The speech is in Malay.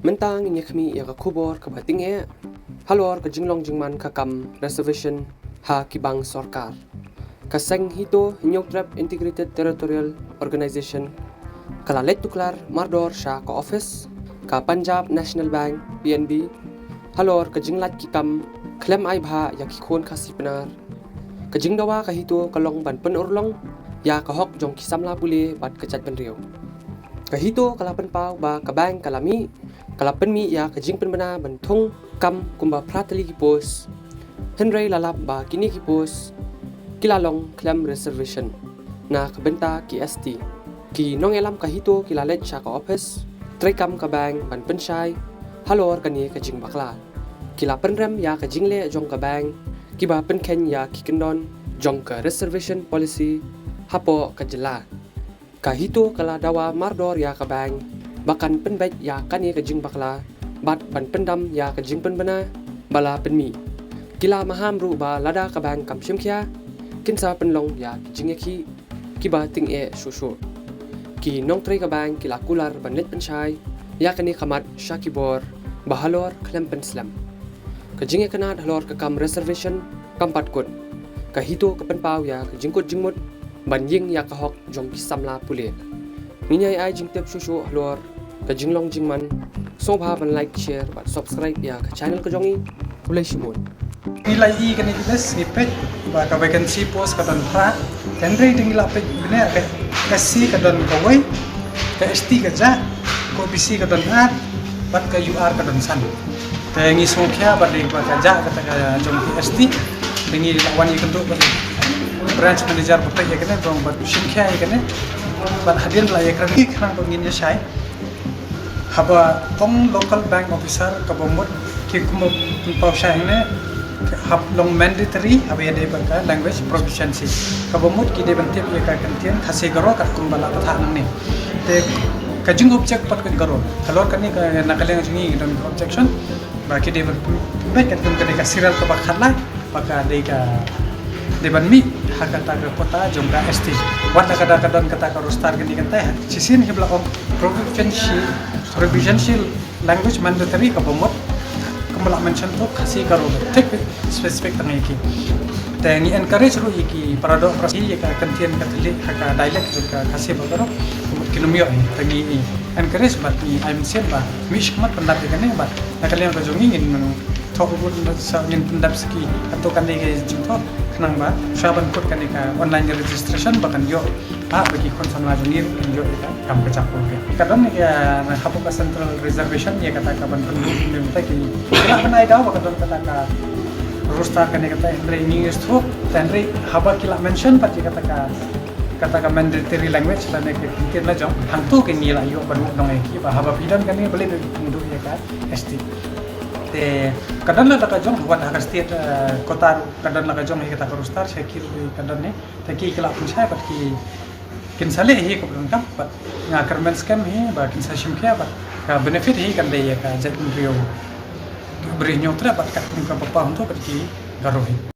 Mentang ini kami ya kubur ke batingnya halor ke jinglong jingman kakam reservation ha kibang sorkar kaseng hito hinyok trap integrated territorial organization kala let tuklar mardor sha ka office ka Punjab National Bank PNB halor ke jinglat kikam klem ai bha ya kikhon khasi penar ke jingdawa ka hito kalong ban pen urlong ya ka hok jong kisamla bule bat kecat penriau ka hito kala pen pau ba ka bank kalami kala pen mi ya ka jing pen bana ban thong kam kumba pratali ki pos henry lalap ba kini ki pos kilalong klem reservation na ka benta ki ST ki nong elam ka hito kilalet sha ka office trekam ka bank ban pen shai halor kani ka jing bakla kila pen rem ya ka jingle jong ka bank ki ba pen ken ya ki kendon jong ka reservation policy hapo ka jela ka hito kala dawa mardor ya ka bank bakan penbet ya kani ka jing bakla bat ban pendam ya ka jing pen bana bala penmi kila maham ru ba lada ka bank kam shimkhya kinsa penlong ya jing ki ba ting e shushu ki nong tre ka bank kila kular ban let penchai ya kani khamat shakibor bahalor klem pen slam ka jing e kana halor ka kam reservation kampat kot ka hito ka pen pau ya ka jingkot jingmut ban ying ya ka hok jong ki samla pule ninyai ai jing tep shushu halor ka jinglong jingman so bha ban like share bat subscribe ya ka channel ka jongi ulai shimon nilai i kan ilas ni pet ba ka vacancy post ka don pra tenre ding la pet bine ka si ka don ka wai ka st ka ja ko bc ka don at bat ka ur ka don san ta ngi so kya ba de ba ka ja ka ta ka jong ki st dingi lawan i kan to branch manager ba ta ya kan dong ba shin kya ya kan ba hadir la ya kan ki khang ba ngin ya shai haba tong local bank officer ka bomot ki kumo pau shai ne hab long mandatory haba ya de ka language proficiency ka bomot ki de bantip ya ka kantian khase garo ka kumbala ta nang ne te ka jing object pat ka garo halor kan ni ka nakaleng jingi don objection ba ki de ba ka tum ka de ka serial ka ba khala ba ka de ka de ban mi hakata ka kota jongka st wata kada kadon kata ka rostar gani kan ta sisin hibla of provincial language mandatory ka bomot kembala mention to kasi karo tek specific tangai ki tangi encourage ro iki parado prasi ka kantian katli ka dialect ka kasi bagaro kinomyo tangi encourage bat ni I'm said ba mish mat pendat gane bat nakalian ka jongi ngin thok bud sa ngin pendap ski atau kan ni jumpa kenang ba saban kod kan ka online registration bahkan yo bagi konson majunir yo kita kam kecapul ke kadang ya na hapo ka central reservation ya kata kaban pendu minta ki kila kan ai daw bakadon kata ka roster kan kata Henry English to Henry haba kila mention pati kata ka mandatory language la ne ke kitin la jong hang tu ke ni la yo ban nong ki ba haba bidan kan ni beli pendu ya ka ST te kadang la ka jong buat hak state kota kadang la ka jong kita ka roster saya kira kadang ne te ki kila pun saya pat ki kin sale hi ko belum dapat ngakar men scam hi ba kin sa shimkya ba ka benefit hi kan de ya ka jat rio beri nyotra bat ka pun ka papa untuk ki garohi